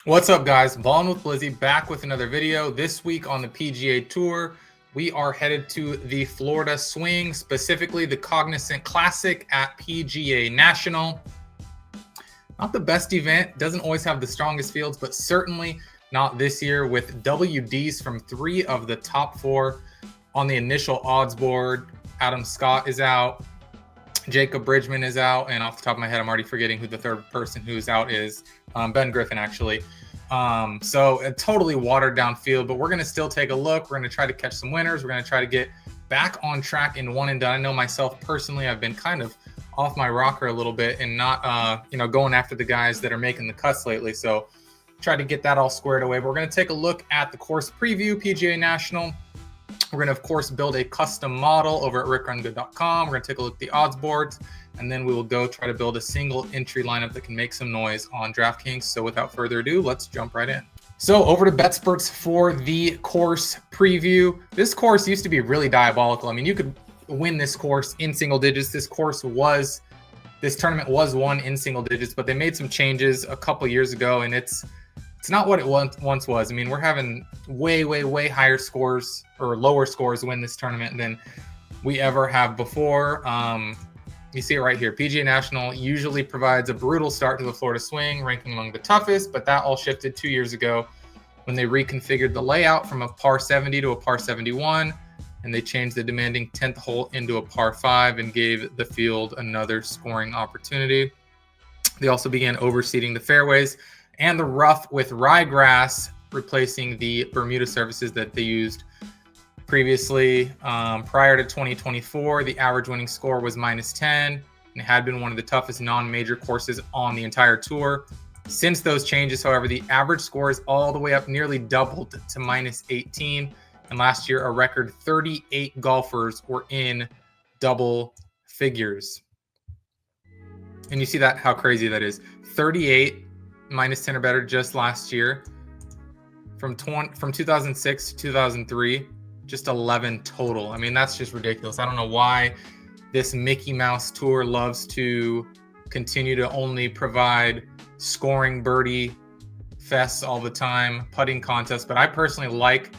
What's up, guys? Ballin with Blizzy back with another video. This week on the PGA Tour, we are headed to the Florida Swing, specifically the Cognizant Classic at PGA National. Not the best event, doesn't always have the strongest fields, but certainly not this year, with WDs from 3 of the top 4 on the initial odds board. Adam Scott is out, Jacob Bridgman is out, and off the top of my head, I'm already forgetting who the third person who's out is. Ben Griffin, actually. So a totally watered down field, but we're going to still take a look. We're going to try to catch some winners. We're going to try to get back on track in one and done. I know myself personally, I've been kind of off my rocker a little bit and not, going after the guys that are making the cuts lately. So try to get that all squared away. But we're going to take a look at the course preview, PGA National. We're going to, of course, build a custom model over at rickrungood.com. We're going to take a look at the odds boards, and then we will go try to build a single entry lineup that can make some noise on DraftKings. So without further ado, let's jump right in. So over to BetSperts for the course preview. This course used to be really diabolical. I mean, you could win this course in single digits. This tournament was won in single digits, but they made some changes a couple years ago, and it's not what it once was. I mean, we're having way higher scores or lower scores win this tournament than we ever have before. You see it right here. PGA National usually provides a brutal start to the Florida Swing, ranking among the toughest, but that all shifted 2 years ago when they reconfigured the layout from a par 70 to a par 71, and they changed the demanding 10th hole into a par 5 and gave the field another scoring opportunity. They also began overseeding the fairways and the rough with ryegrass, replacing the Bermuda surfaces that they used previously. Prior to 2024, the average winning score was -10, and it had been one of the toughest non-major courses on the entire tour. Since those changes, however, the average score is all the way up, nearly doubled to -18. And last year, a record 38 golfers were in double figures. And you see that, how crazy that is. 38 -10 or better just last year. From 2006 to 2003, just 11 total. I mean, that's just ridiculous. I don't know why this Mickey Mouse tour loves to continue to only provide scoring birdie fests all the time, putting contests. But I personally like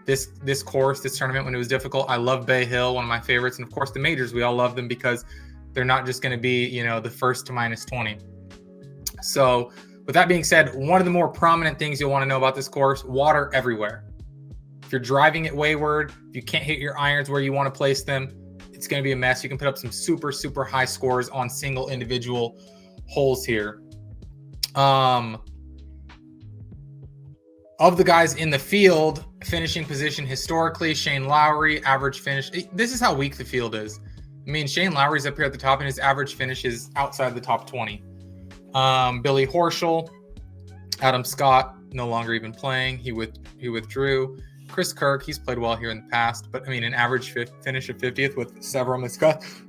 this course, this tournament when it was difficult. I love Bay Hill, one of my favorites. And of course, the majors, we all love them because they're not just going to be, the first to -20. So with that being said, one of the more prominent things you'll want to know about this course, water everywhere. If you're driving it wayward, if you can't hit your irons where you want to place them, it's going to be a mess. You can put up some super high scores on single individual holes here. Of the guys in the field, finishing position historically, Shane Lowry, average finish. This is how weak the field is. I mean, Shane Lowry's up here at the top, and his average finish is outside the top 20. Billy Horschel, Adam Scott, no longer even playing. He withdrew. Chris Kirk, he's played well here in the past, but I mean, an average finish of 50th with several missed cuts.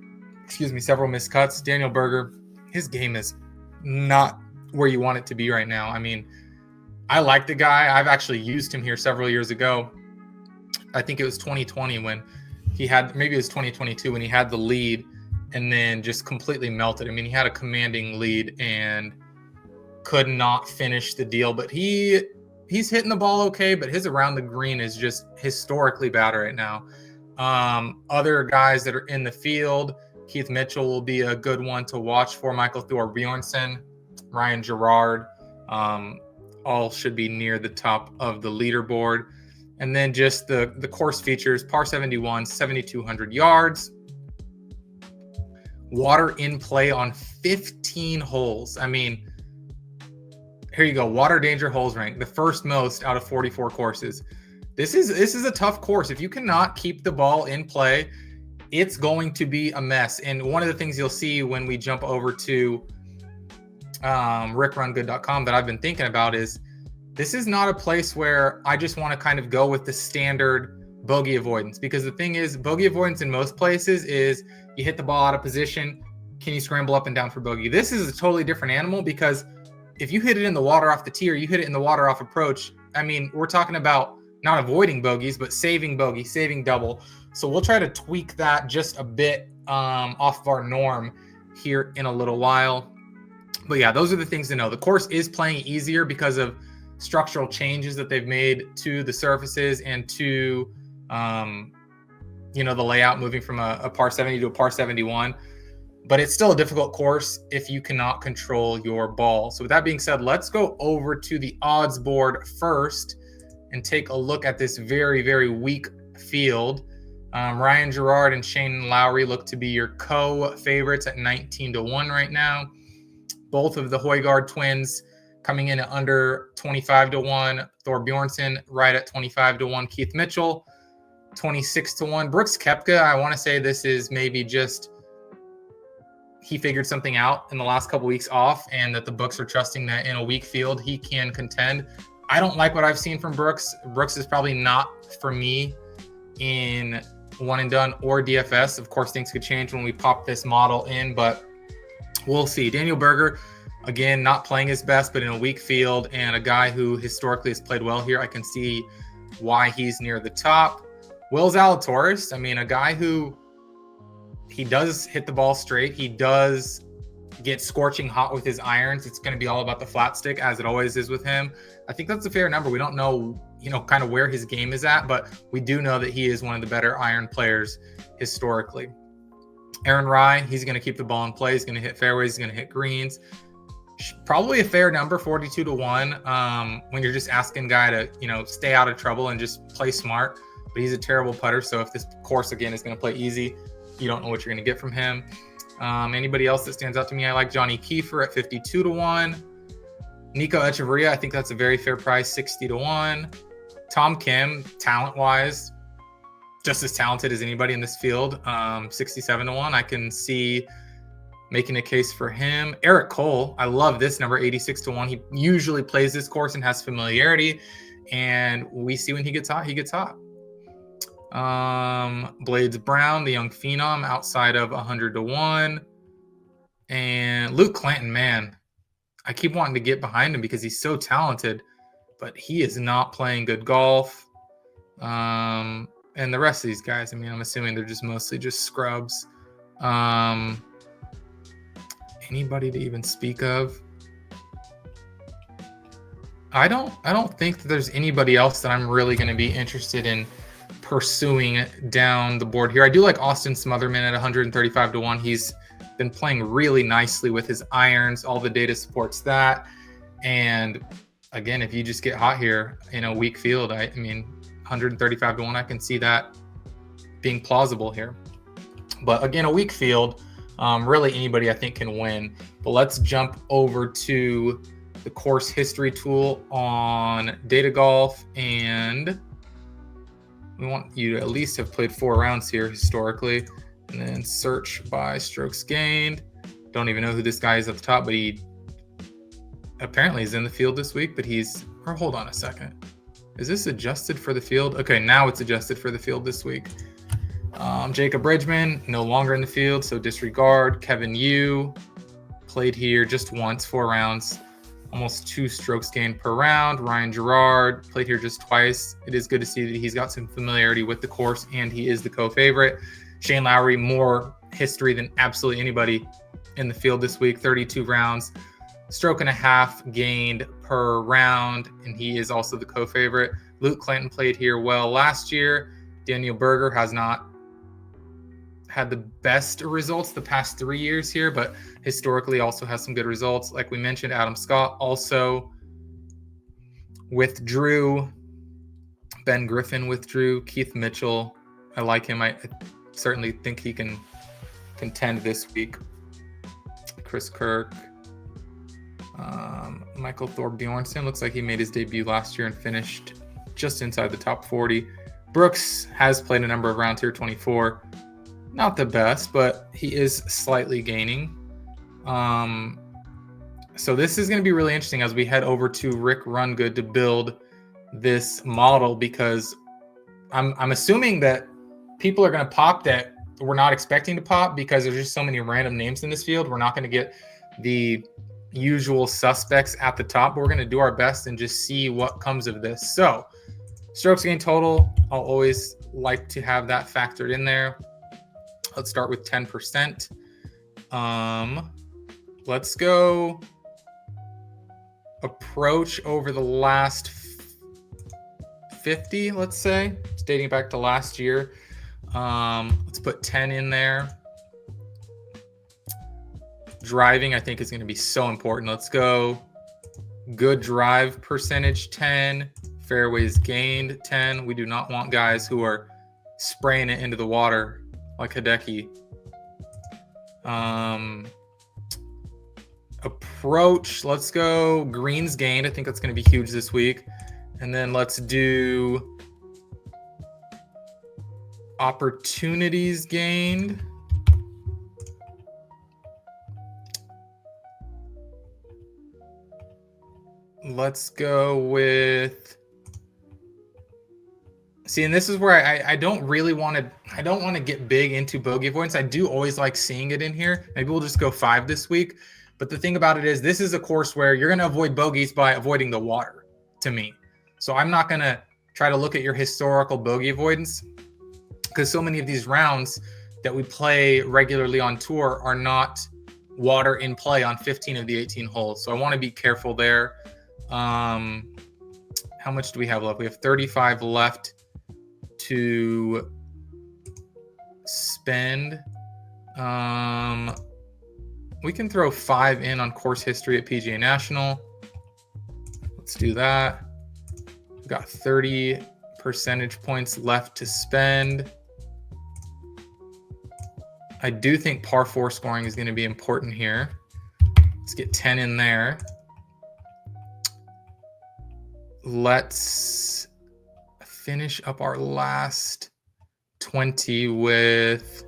Daniel Berger, his game is not where you want it to be right now. I mean, I like the guy. I've actually used him here several years ago. I think it was 2020 when maybe it was 2022 when he had the lead and then just completely melted. I mean, he had a commanding lead and could not finish the deal, but he's hitting the ball okay, but his around the green is just historically bad right now. Other guys that are in the field, Keith Mitchell will be a good one to watch for. Michael Thorbjornsen, Ryan Gerard, all should be near the top of the leaderboard. And then just the course features, par 71, 7,200 yards. Water in play on 15 holes. I mean, here you go. Water danger holes rank, the first most out of 44 courses. This is a tough course. If you cannot keep the ball in play, it's going to be a mess. And one of the things you'll see when we jump over to rickrungood.com that I've been thinking about is this is not a place where I just want to kind of go with the standard bogey avoidance, because the thing is, bogey avoidance in most places is you hit the ball out of position, can you scramble up and down for bogey? This is a totally different animal, because if you hit it in the water off the tee or you hit it in the water off approach, I mean, we're talking about not avoiding bogeys, but saving bogey, saving double. So we'll try to tweak that just a bit off of our norm here in a little while. But yeah, those are the things to know. The course is playing easier because of structural changes that they've made to the surfaces and to, the layout, moving from a par 70 to a par 71. But it's still a difficult course if you cannot control your ball. So with that being said, let's go over to the odds board first and take a look at this very, very weak field. Ryan Gerard and Shane Lowry look to be your co-favorites at 19-1 right now. Both of the Højgaard twins coming in at under 25-1. Thor Bjornsson right at 25-1. Keith Mitchell 26-1. Brooks Koepka, I want to say this is maybe just he figured something out in the last couple weeks off, and that the books are trusting that in a weak field he can contend. I don't like what I've seen from Brooks. Brooks is probably not for me in one and done or DFS. Of course, things could change when we pop this model in, but we'll see. Daniel Berger, again, not playing his best, but in a weak field, and a guy who historically has played well here. I can see why he's near the top. Will Zalatoris, a guy who he does hit the ball straight. He does get scorching hot with his irons. It's going to be all about the flat stick, as it always is with him. I think that's a fair number. We don't know, kind of where his game is at, but we do know that he is one of the better iron players historically. Aaron Rai, he's going to keep the ball in play. He's going to hit fairways. He's going to hit greens. Probably a fair number, 42-1. When you're just asking a guy to, stay out of trouble and just play smart. But he's a terrible putter. So if this course, again, is going to play easy, you don't know what you're going to get from him. Anybody else that stands out to me? I like Johnny Kiefer at 52-1. Nico Echeverria, I think that's a very fair price, 60-1. Tom Kim, talent-wise, just as talented as anybody in this field, 67-1. I can see making a case for him. Eric Cole, I love this number, 86-1. He usually plays this course and has familiarity, and we see when he gets hot, he gets hot. Blades Brown, the young phenom, outside of 100-1. And Luke Clanton, man, I keep wanting to get behind him because he's so talented, but he is not playing good golf. And the rest of these guys, I'm assuming they're just mostly just scrubs. Anybody to even speak of? I don't think that there's anybody else that I'm really going to be interested in pursuing down the board here. I do like Austin Smotherman at 135-1. He's been playing really nicely with his irons. All the data supports that. And again, if you just get hot here in a weak field, 135-1, I can see that being plausible here. But again, a weak field, really anybody I think can win. But let's jump over to the course history tool on Data Golf, and we want you to at least have played 4 rounds here historically, and then search by strokes gained. Don't even know who this guy is at the top, but he apparently is in the field this week, but hold on a second. Is this adjusted for the field? Okay, now it's adjusted for the field this week. Jacob Bridgman, no longer in the field, so disregard. Kevin Yu played here just once, 4 rounds. Almost 2 strokes gained per round. Ryan Gerard played here just twice. It is good to see that he's got some familiarity with the course, and he is the co-favorite. Shane Lowry, more history than absolutely anybody in the field this week. 32 rounds, stroke and a half gained per round, and he is also the co-favorite. Luke Clanton played here well last year. Daniel Berger has not had the best results the past 3 years here, but historically also has some good results. Like we mentioned, Adam Scott also withdrew. Ben Griffin withdrew. Keith Mitchell, I like him. I certainly think he can contend this week. Chris Kirk. Michael Thor Bjornsson looks like he made his debut last year and finished just inside the top 40. Brooks has played a number of rounds here, 24. Not the best, but he is slightly gaining. So this is going to be really interesting as we head over to Rick Rungood to build this model, because I'm assuming that people are going to pop that we're not expecting to pop because there's just so many random names in this field. We're not going to get the usual suspects at the top, but we're going to do our best and just see what comes of this. So strokes gained total, I'll always like to have that factored in there. Let's start with 10%. Let's go approach over the last 50, let's say. It's dating back to last year. Let's put 10 in there. Driving, I think, is going to be so important. Let's go good drive percentage 10, fairways gained 10. We do not want guys who are spraying it into the water like Hideki. Approach, let's go greens gained. I think that's going to be huge this week. And then let's do opportunities gained. Let's go with, see, and this is where I don't really want to get big into bogey avoidance. I do always like seeing it in here. Maybe we'll just go 5 this week. But the thing about it is, this is a course where you're going to avoid bogeys by avoiding the water, to me. So I'm not going to try to look at your historical bogey avoidance, because so many of these rounds that we play regularly on tour are not water in play on 15 of the 18 holes. So I want to be careful there. How much do we have left? We have 35 left to spend. We can throw 5 in on course history at PGA National. Let's do that. We've got 30 percentage points left to spend. I do think par 4 scoring is going to be important here. Let's get 10 in there. Let's finish up our last 20 with,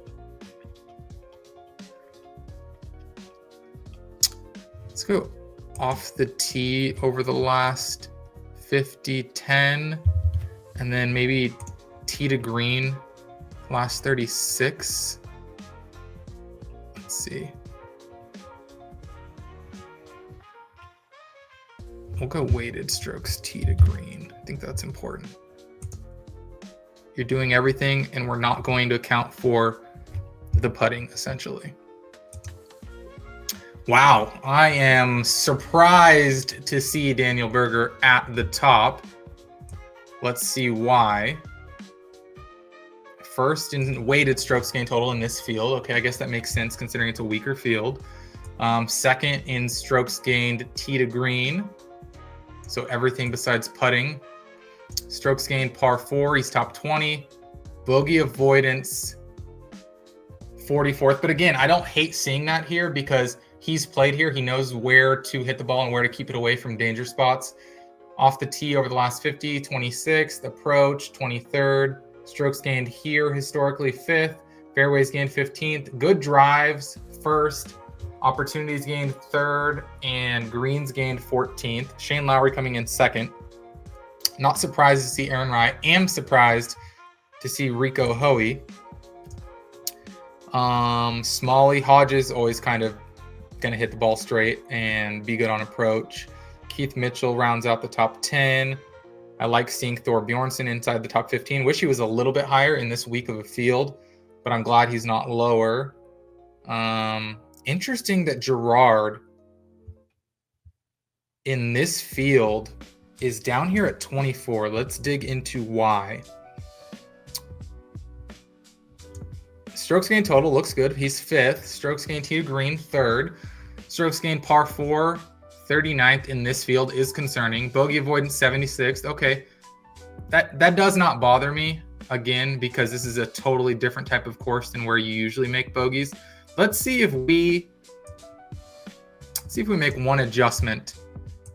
let's go off the tee over the last 50, 10, and then maybe tee to green last 36. Let's see. We'll go weighted strokes tee to green. I think that's important. You're doing everything, and we're not going to account for the putting, essentially. Wow, I am surprised to see Daniel Berger at the top. Let's see why. First in weighted strokes gained total in this field. Okay, I guess that makes sense considering it's a weaker field. Second in strokes gained tee to green. So everything besides putting. Strokes gained par 4, he's top 20. Bogey avoidance, 44th. But again, I don't hate seeing that here because he's played here. He knows where to hit the ball and where to keep it away from danger spots. Off the tee over the last 50, 26th. Approach, 23rd. Strokes gained here, historically 5th. Fairways gained 15th. Good drives, 1st. Opportunities gained 3rd, and greens gained 14th. Shane Lowry coming in 2nd. Not surprised to see Aaron Rai. Am surprised to see Rico Hoey. Smalley, Hodges always kind of going to hit the ball straight and be good on approach. Keith Mitchell rounds out the top 10. I like seeing Thor Bjornsson inside the top 15. Wish he was a little bit higher in this week of a field, but I'm glad he's not lower. Interesting that Gerard in this field is down here at 24. Let's dig into why. Strokes gained total looks good. He's 5th. Strokes gained tee to green, 3rd. Strokes gained par 4, 39th in this field is concerning. Bogey avoidance, 76th. Okay, that does not bother me, again, because this is a totally different type of course than where you usually make bogeys. Let's see if we make one adjustment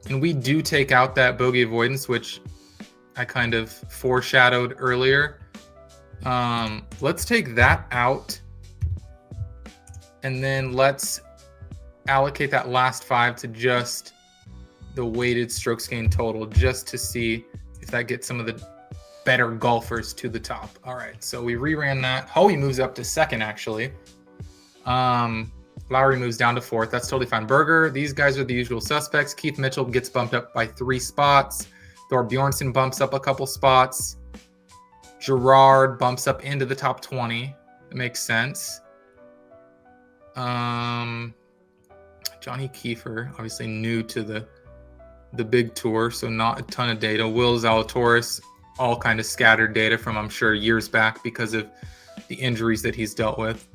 and we do take out that bogey avoidance, which I kind of foreshadowed earlier. Let's take that out, and then let's allocate that last 5 to just the weighted strokes gained total, just to see if that gets some of the better golfers to the top. All right, so we reran that. Hoey moves up to 2nd, actually. Lowry moves down to 4th. That's totally fine. Berger, these guys are the usual suspects. Keith Mitchell gets bumped up by 3 spots. Thor Bjornsson bumps up a couple spots. Gerard bumps up into the top 20. It makes sense. Johnny Kiefer, obviously new to the the big tour, so not a ton of data. Will Zalatoris, all kind of scattered data from, I'm sure, years back because of the injuries that he's dealt with.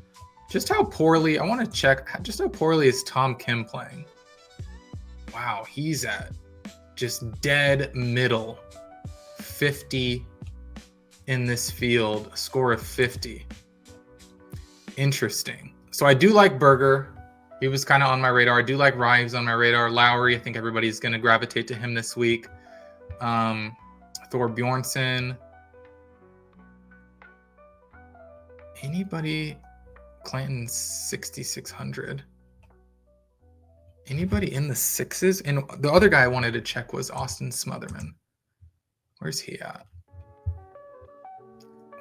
Just how poorly, I want to check, just how poorly is Tom Kim playing? Wow, he's at just dead middle. 50 in this field, a score of 50. Interesting. So I do like Berger. He was kind of on my radar. I do like Rives on my radar. Lowry, I think everybody's going to gravitate to him this week. Thor Bjornsson. Anybody? Clanton 6,600. Anybody in the sixes? And the other guy I wanted to check was Austin Smotherman. Where's he at?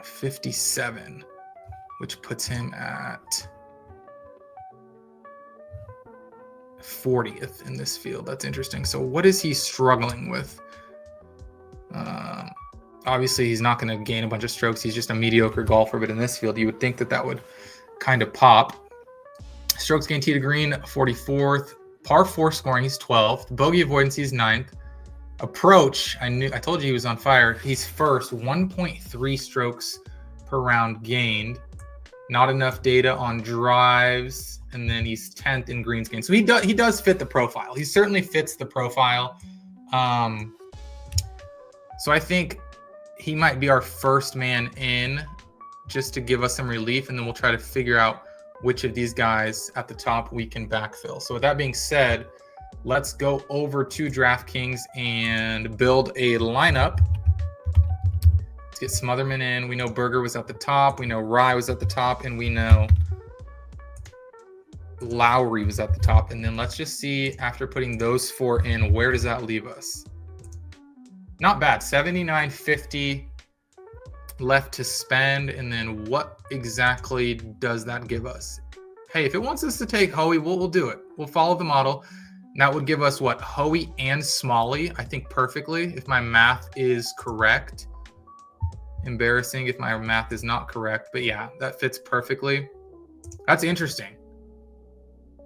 57, which puts him at 40th in this field. That's interesting. So what is he struggling with? Obviously, he's not going to gain a bunch of strokes. He's just a mediocre golfer. But in this field, you would think that that would kind of pop. Strokes gained tee to green, 44th. Par 4 scoring, he's 12th. Bogey avoidance, he's 9th. Approach, I told you he was on fire. He's first, 1.3 strokes per round gained. Not enough data on drives, and then he's 10th in greens gained. So he does fit the profile. He certainly fits the profile. So I think he might be our first man in, just to give us some relief, and then we'll try to figure out which of these guys at the top we can backfill. So with that being said, let's go over to DraftKings and build a lineup. Let's get Smotherman in. We know Berger was at the top. We know Rye was at the top. And we know Lowry was at the top. And then let's just see, after putting those 4 in, where does that leave us? Not bad. 79.50 left to spend. And then what exactly does that give us? Hey, if it wants us to take Hoey, we'll do it. We'll follow the model. And that would give us what? Hoey and Smalley, I think, perfectly, if my math is correct. Embarrassing if my math is not correct. But yeah, that fits perfectly. That's interesting.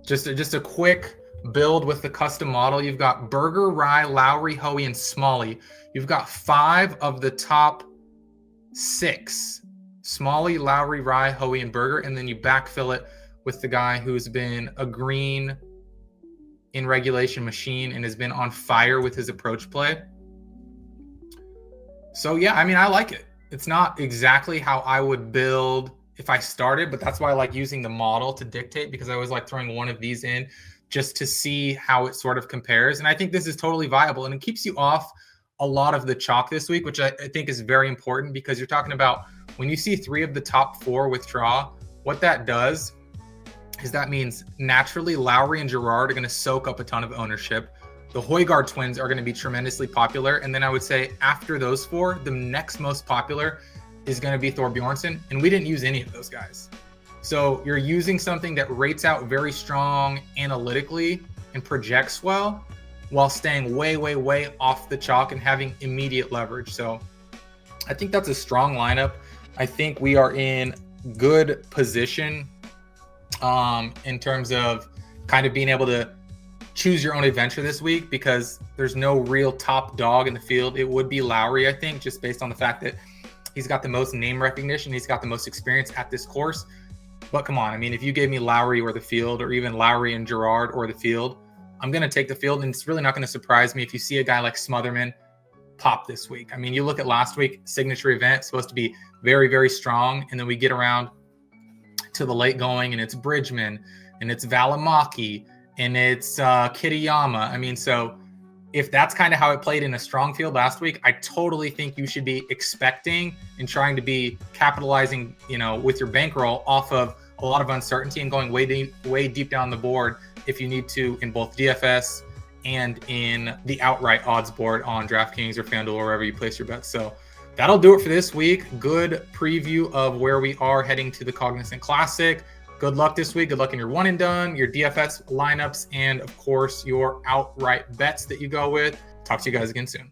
Just a quick build with the custom model. You've got Berger, Rye, Lowry, Hoey, and Smalley. You've got 5 of the top 6. Smalley, Lowry, Rye, Hoey, and Berger. And then you backfill it with the guy who's been a green in regulation machine and has been on fire with his approach play. So yeah, I mean, I like it. It's not exactly how I would build if I started, but that's why I like using the model to dictate, because I always like throwing one of these in just to see how it sort of compares. And I think this is totally viable, and it keeps you off a lot of the chalk this week, which I think is very important, because you're talking about when you see 3 of the top 4 withdraw, what that does is that means naturally Lowry and Gerard are going to soak up a ton of ownership. The Højgaard twins are going to be tremendously popular. And then I would say after those 4, the next most popular is going to be Thor Bjornsson. And we didn't use any of those guys. So you're using something that rates out very strong analytically and projects well, while staying way, way, way off the chalk and having immediate leverage. So I think that's a strong lineup. I think we are in good position in terms of kind of being able to choose your own adventure this week, because there's no real top dog in the field. It would be Lowry, I think, just based on the fact that he's got the most name recognition. He's got the most experience at this course. But come on, I mean, if you gave me Lowry or the field, or even Lowry and Gerard or the field, I'm going to take the field. And it's really not going to surprise me if you see a guy like Smotherman pop this week. I mean, you look at last week, signature event, supposed to be very, very strong. And then we get around to the late going, and it's Bridgman, and it's Valimaki, and it's Kitayama. I mean, so if that's kind of how it played in a strong field last week, I totally think you should be expecting and trying to be capitalizing, with your bankroll off of a lot of uncertainty and going way deep down the board if you need to, in both DFS and in the outright odds board on DraftKings or FanDuel or wherever you place your bets. So that'll do it for this week. Good preview of where we are heading to the Cognizant Classic. Good luck this week. Good luck in your one and done, your DFS lineups, and of course, your outright bets that you go with. Talk to you guys again soon.